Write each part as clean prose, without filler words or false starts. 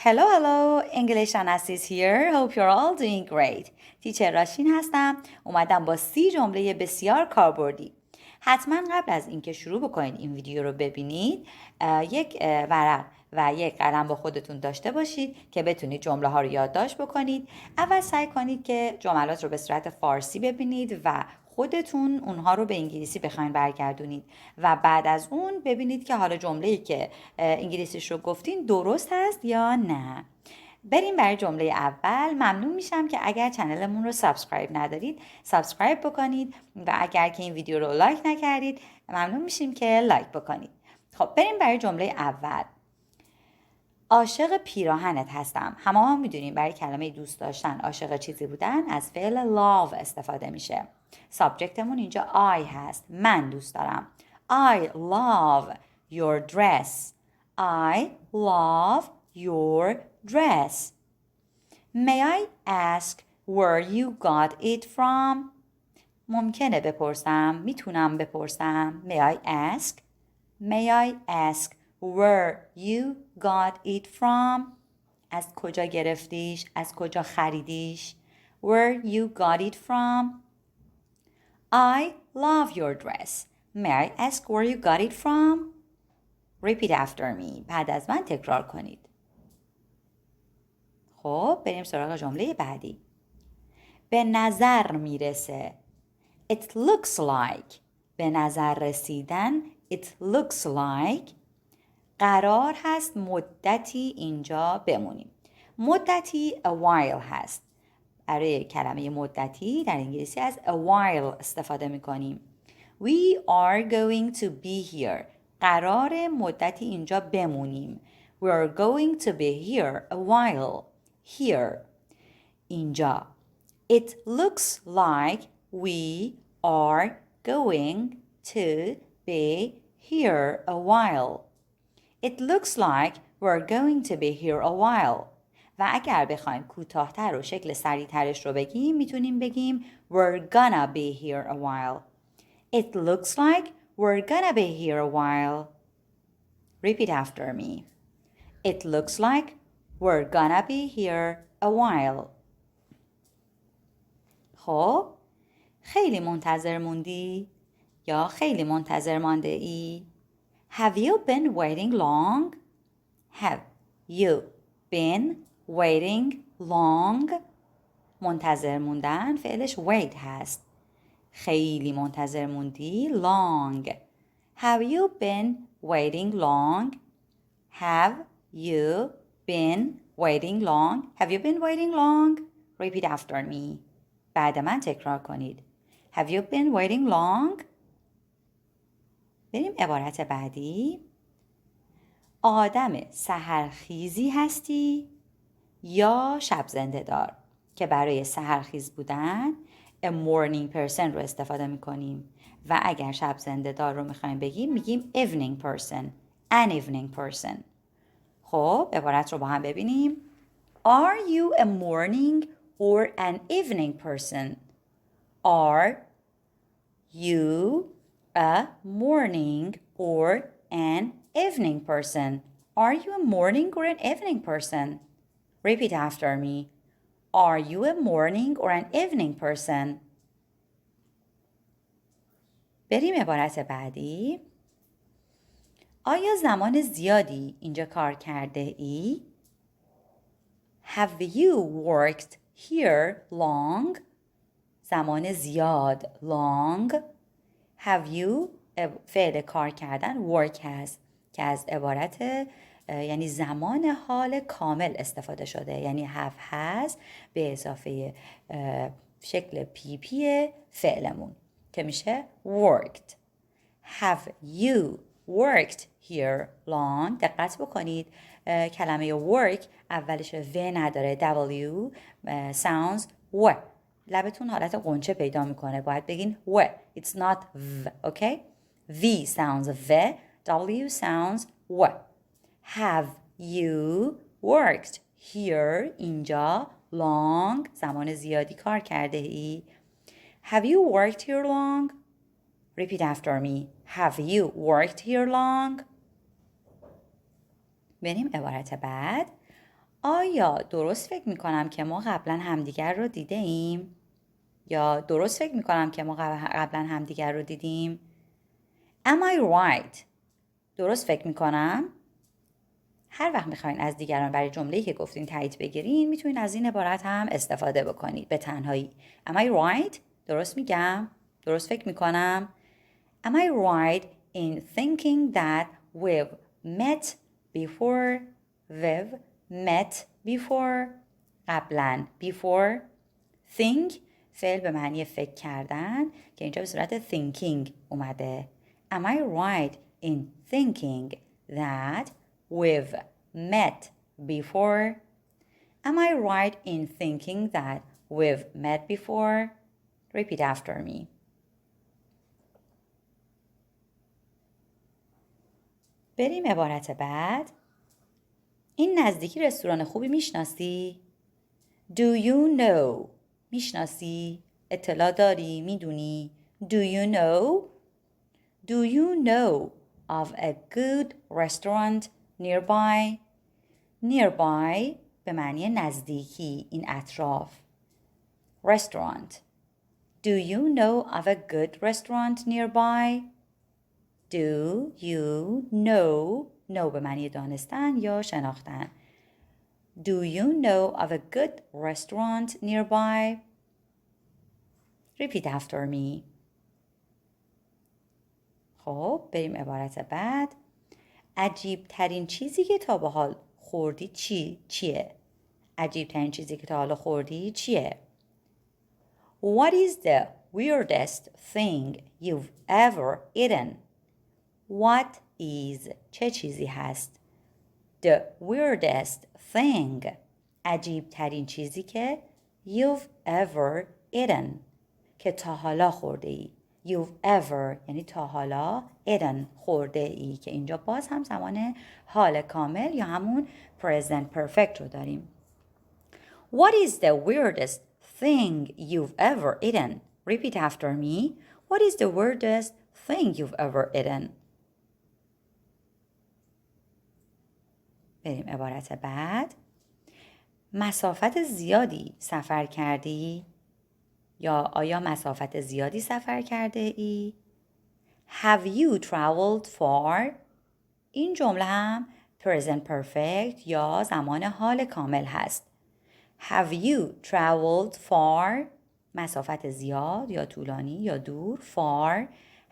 Hello, English ranas is here. Hope you're all doing great. تیچر راشین هستم. اومدم با 30 جمله بسیار کاربردی. حتما قبل از اینکه شروع بکنید این ویدیو رو ببینید یک ورق و یک قلم با خودتون داشته باشید که بتونید جمله ها رو یادداشت بکنید. اول سعی کنید که جملات رو به صورت فارسی ببینید و خودتون اونها رو به انگلیسی بخواید برگردونید و بعد از اون ببینید که حالا جمله‌ای که انگلیسیش رو گفتین درست هست یا نه. بریم برای جمله اول. ممنون میشم که اگر چنلمون رو سابسکرایب ندارید سابسکرایب بکنید و اگر که این ویدیو رو لایک نکردید ممنون میشیم که لایک بکنید. خب بریم برای جمله اول. عاشق پیراهنت هستم. همه میدونیم برای کلمه دوست داشتن، عاشق چیزی بودن از فعل love استفاده میشه. سابجکتمون اینجا I هست. من دوست دارم. I love your dress. I love your dress. May I ask where you got it from? ممکنه بپرسم. میتونم بپرسم. May I ask? May I ask where you got it from? از کجا گرفتیش؟ از کجا خریدیش؟ Where you got it from? I love your dress. May I ask where you got it from? Repeat after me. بعد از من تکرار کنید. خب بریم سراغ جمله بعدی. به نظر میرسه. It looks like. به نظر رسیدن. It looks like. قرار هست مدتی اینجا بمونیم. مدتی a while هست. برای کلمه مدتی در انگلیسی از a while استفاده میکنیم. We are going to be here. قرار مدتی اینجا بمونیم. We are going to be here a while. Here. اینجا. It looks like we are going to be here a while. It looks like we're going to be here a while. و اگر بخوایم کوتاه‌تر و شکل سریع‌ترش رو بگیم میتونیم بگیم we're gonna be here a while. It looks like we're gonna be here a while. Repeat after me. It looks like we're gonna be here a while. خب خیلی منتظر موندی یا خیلی منتظر مانده ای؟ Have you been waiting long? Have you been waiting long? منتظر موندن فعلش wait هست. خیلی منتظر موندی long. Have you been waiting long? Have you been waiting long? Have you been waiting long? Repeat after me. بعد من تکرار کنید. Have you been waiting long? بریم عبارت بعدی. آدم سحرخیزی هستی یا شب زنده دار که برای سحرخیز بودن a morning person رو استفاده میکنیم و اگر شب زنده دار رو میخوایم بگیم میگیم evening person. An evening person. خب عبارت رو با هم ببینیم. Are you a morning or an evening person? Are you a morning or an evening person? Are you a morning or an evening person? Repeat after me. Are you a morning or an evening person? بریم عبارت بعدی. آیا زمان زیادی اینجا کار کرده ای؟ Have you worked here long? زمان زیاد long. Have you فعل کار کردن work هست که از عبارت یعنی زمان حال کامل استفاده شده، یعنی have has به اضافه شکل پی فعلمون که میشه worked. Have you worked here long? دقت بکنید کلمه work اولش و نداره. W sounds و. لبتون حالت قنچه پیدا میکنه. باید بگین و. It's not v. Okay? V sounds v. W sounds و. Have you worked here? اینجا long. زمان زیادی کار کرده ای. Have you worked here long? Repeat after me. Have you worked here long? بریم عبارت بعد. آیا درست فکر میکنم که ما قبلا همدیگر رو دیده ایم؟ یا درست فکر میکنم که ما قبلا همدیگر رو دیدیم؟ Am I right؟ درست فکر میکنم؟ هر وقت میخواین از دیگران برای جمله‌ای که گفتین تایید بگیرین میتونین از این عبارت هم استفاده بکنید به تنهایی. Am I right؟ درست میگم؟ درست فکر میکنم؟ Am I right in thinking that we've met before? We've met before. قبلا before. Think فعل به معنی فکر کردن که اینجا به صورت thinking اومده. Am I right in thinking that we've met before? Am I right in thinking that we've met before? Repeat after me. بریم عبارت بعد. این نزدیکی رستوران خوبی میشناسی؟ Do you know؟ میشناسی؟ اطلاع داری؟ میدونی؟ Do you know؟ Do you know of a good restaurant nearby? Nearby به معنی نزدیکی، این اطراف. Restaurant. Do you know of a good restaurant nearby? Do you know به معنی دانستن یا شناختن. Do you know of a good restaurant nearby? Repeat after me. خب بریم عبارت بعد. عجیب ترین چیزی که تا به حال خوردی چیه؟ عجیب ترین چیزی که تا حالا خوردی چیه؟ What is the weirdest thing you've ever eaten? What is چه چیزی هست؟ The weirdest thing عجیب ترین چیزی که you've ever eaten که تا حالا خورده ای. You've ever یعنی تا حالا eaten خورده ای که اینجا باز هم زمان حال کامل یا همون present perfect رو داریم. What is the weirdest thing you've ever eaten? Repeat after me. What is the weirdest thing you've ever eaten? بریم عبارت بعد. مسافت زیادی سفر کردی؟ یا آیا مسافت زیادی سفر کرده ای؟ Have you traveled far؟ این جمله هم present perfect یا زمان حال کامل هست. Have you traveled far؟ مسافت زیاد یا طولانی یا دور. Far.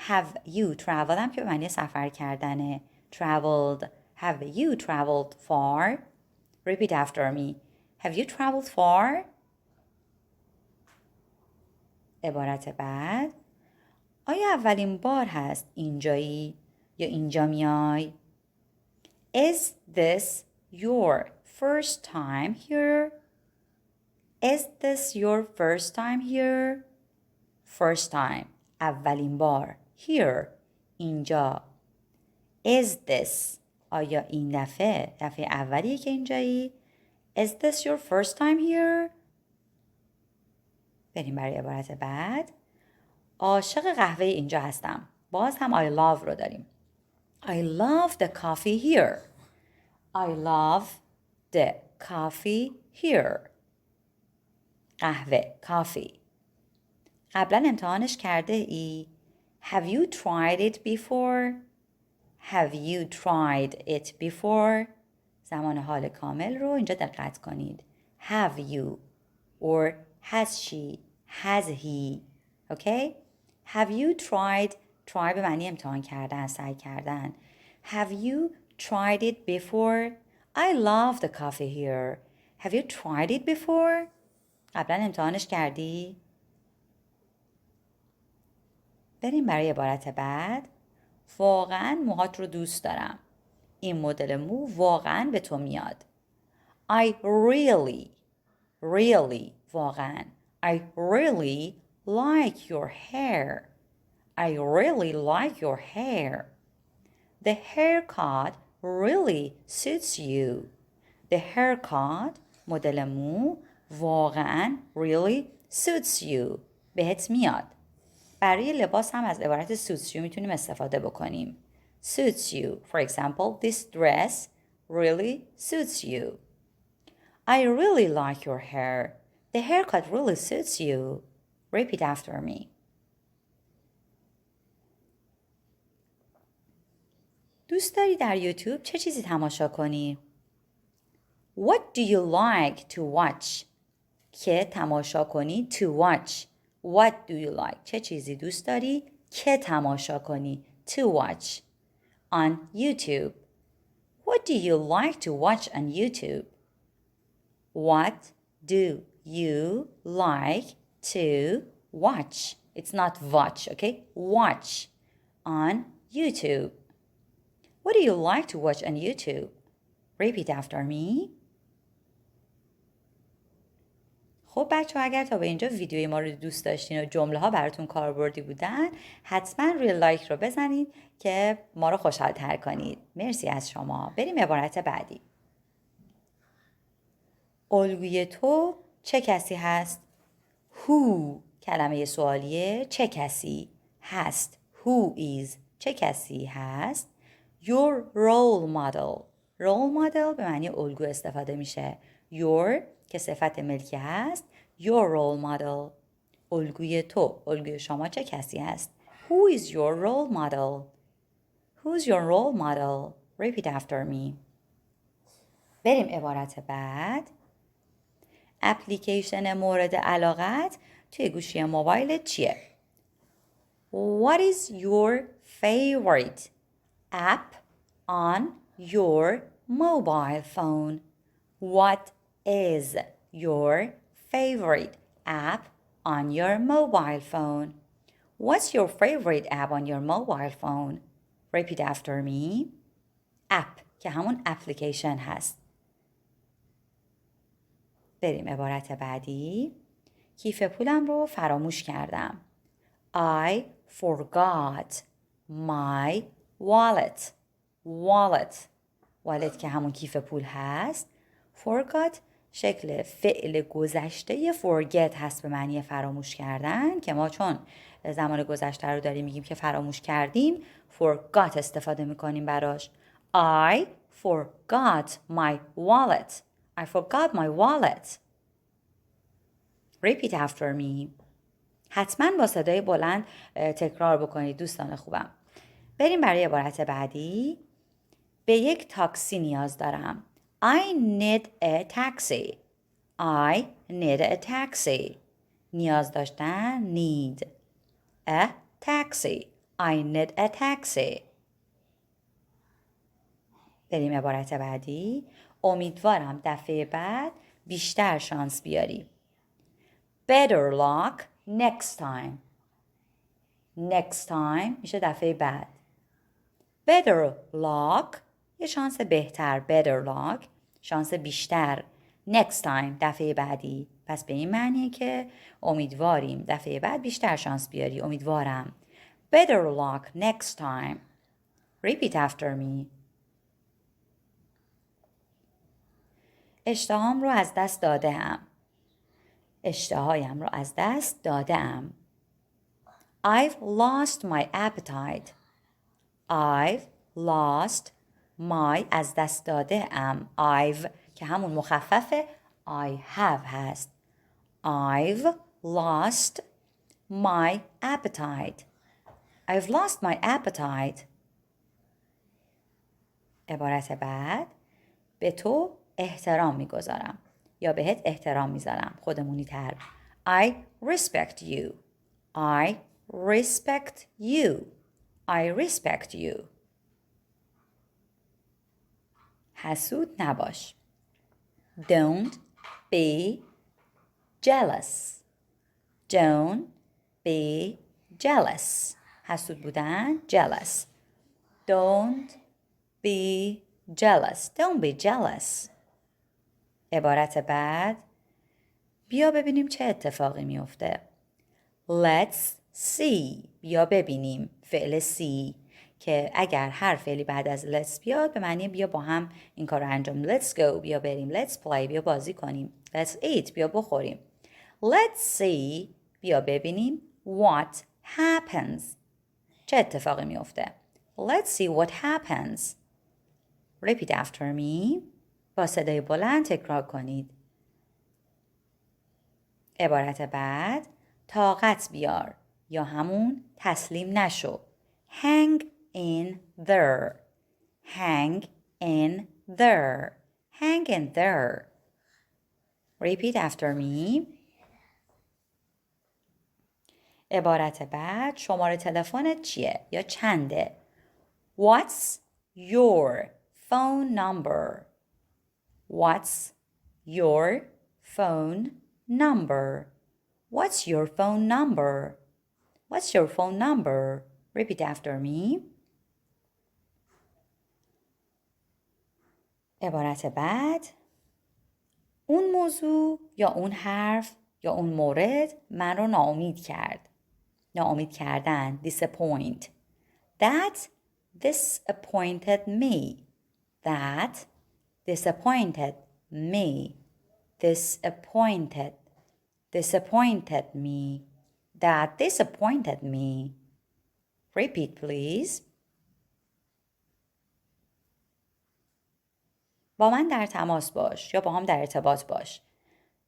Have you traveled هم که به معنی سفر کردنه. Traveled. Have you traveled far? Repeat after me. Have you traveled far? عبارت بعد. آیا اولین بار هست اینجایی یا اینجا میای؟ Is this your first time here? Is this your first time here? First time. اولین بار. Here. اینجا. Is this آیا این دفعه اولیه که اینجایی؟ Is this your first time here? بریم برای عبارت بعد. عاشق قهوه اینجا هستم. باز هم I love رو داریم. I love the coffee here. I love the coffee here. قهوه coffee. قبلا امتحانش کرده ای؟ Have you tried it before? Have you tried it before? زمان حال کامل رو اینجا دقت کنید. Have you or has she, has he. Okay? Have you tried به معنی امتحان کردن، سعی کردن. Have you tried it before? I love the coffee here. Have you tried it before? قبلا امتحانش کردی؟ بریم برای عبارت بعد. واقعا موهات رو دوست دارم. این مدل مو واقعا به تو میاد. I really واقعا. I really like your hair. I really like your hair. The haircut really suits you. The haircut مدل مو واقعا really suits you بهت میاد. برای لباس هم از عبارت suits you میتونیم استفاده بکنیم. Suits you. For example, this dress really suits you. I really like your hair. The haircut really suits you. Repeat after me. دوست داری در یوتیوب چه چیزی تماشا کنی؟ What do you like to watch? که تماشا کنی to watch. What do you like? چه چیزی دوست داری که تماشا کنی to watch on YouTube. What do you like to watch on YouTube? What do you like to watch? It's not watch, okay? Watch on YouTube. What do you like to watch on YouTube? Repeat after me. خب بچه ها، اگر تا به اینجا ویدیوی ما رو دوست داشتین و جمله ها براتون کاربردی بودن، حتما روی لایک رو بزنید که ما رو خوشحال تر کنید. مرسی از شما. بریم عبارت بعدی. الگوی تو چه کسی هست؟ Who کلمه سوالیه. چه کسی هست؟ Who is چه کسی هست؟ Your role model. role model به معنی الگو استفاده میشه. Your که صفت ملکی هست. Your role model. الگوی تو، الگوی شما چه کسی هست؟ Who is your role model? Who's your role model? Repeat after me. بریم عبارت بعد. اپلیکیشن مورد علاقت توی گوشی موبایلت چیه؟ What is your favorite app on your mobile phone? What is your favorite app on your mobile phone? What's your favorite app on your mobile phone? Repeat after me. App که همون اپلیکیشن هست. بریم عبارت بعدی. کیف پولم رو فراموش کردم. I forgot my wallet. wallet که همون کیف پول هست. forgot شکل فعل گذشته forget هست به معنی فراموش کردن، که ما چون زمان گذشته رو داریم میگیم که فراموش کردیم، forgot استفاده میکنیم براش. I forgot my wallet. I forgot my wallet. Repeat after me. حتما با صدای بلند تکرار بکنید دوستان خوبم. بریم برای عبارت بعدی. به یک تاکسی نیاز دارم. I need a taxi. I need a taxi. نیاز داشتن need. A taxi. I need a taxi. بریم عبارت بعدی. امیدوارم دفعه بعد بیشتر شانس بیاری. Better luck next time. Next time میشه دفعه بعد. Better luck یه شانس بهتر. Better luck شانس بیشتر. Next time دفعه بعدی. پس به این معنیه که امیدواریم دفعه بعد بیشتر شانس بیاری. امیدوارم. Better luck next time. Repeat after me. اشتهام رو از دست داده‌ام. اشتهایم رو از دست داده‌ام. I've lost my appetite. I've lost my از دست داده‌ام. I've که همون مخفف I have هست. I've lost my appetite. I've lost my appetite. عبارت بعد. به تو احترام میگذارم یا بهت احترام میذارم. خودمونی تر. I respect you. I respect you. I respect you. حسود نباش. Don't be jealous. Don't be jealous. حسود بودن jealous. Don't be jealous. Don't be jealous. عبارت بعد. بیا ببینیم چه اتفاقی میفته. Let's see. بیا ببینیم. فعل see که اگر هر فعلی بعد از let's بیاد به معنی بیا با هم این کار رو انجام. Let's go. بیا بریم. Let's play. بیا بازی کنیم. Let's eat. بیا بخوریم. Let's see. بیا ببینیم. What happens. چه اتفاقی میفته. Let's see what happens. Repeat after me. با صدای بلند تکرار کنید. عبارت بعد طاقت بیار یا همون تسلیم نشو. Hang in there. Hang in there. Hang in there. Repeat after me. عبارت بعد شماره تلفنت چیه یا چنده؟ What's your phone number? What's your phone number? What's your phone number? What's your phone number? Repeat after me. عبارت بعد اون موضوع یا اون حرف یا اون مورد من رو ناامید کرد. ناامید کردن. Disappoint. That disappointed me. That disappointed me. Disappointed. Disappointed me. That disappointed me. Repeat, please. با من در تماس باش یا با هم در ارتباط باش.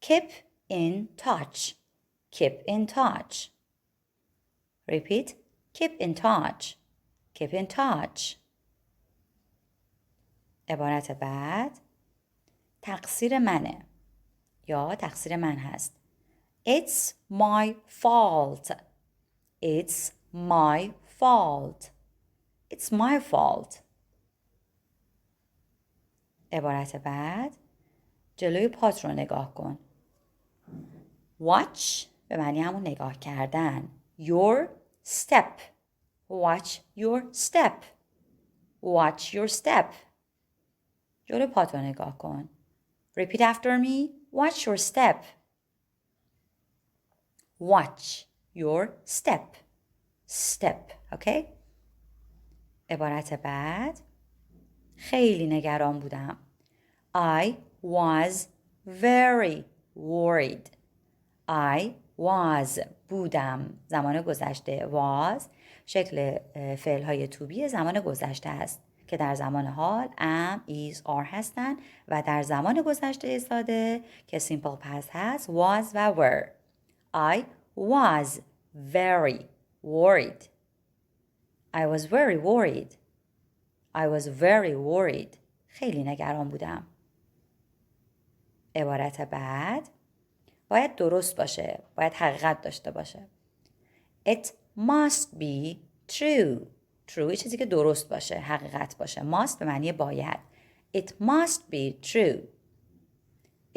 Keep in touch. Keep in touch. Repeat. Keep in touch. Keep in touch. عبارت بعد تقصیر منه یا تقصیر من هست. It's my fault. It's my fault. It's my fault. عبارت بعد جلوی پات رو نگاه کن. Watch به معنی همون نگاه کردن. Your step. Watch your step. Watch your step. جلوی پات رو نگاه کن. Repeat after me. Watch your step. Watch your step. Step. Okay? عبارت بعد خیلی نگران بودم. I was very worried. I was بودم. زمان گذشته. was شکل فعل‌های to be زمان گذشته است که در زمان حال am, is, are هستند و در زمان گذشته ساده که simple past هست was و were. I was very worried. I was very worried. I was very worried. خیلی نگران بودم. عبارت بعد باید درست باشه. باید حقیقت داشته باشه. It must be true. True چیزی که درست باشه. حقیقت باشه. Must به معنی باید. It must be true.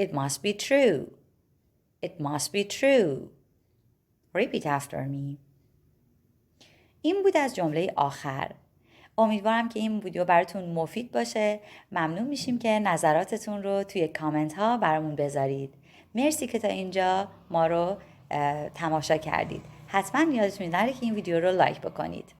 It must be true. It must be true. Repeat after me. این بود از جمله آخر. امیدوارم که این ویدیو براتون مفید باشه. ممنون میشیم که نظراتتون رو توی کامنت ها برامون بذارید. مرسی که تا اینجا ما رو تماشا کردید. حتما یادتون نره که این ویدیو رو لایک بکنید.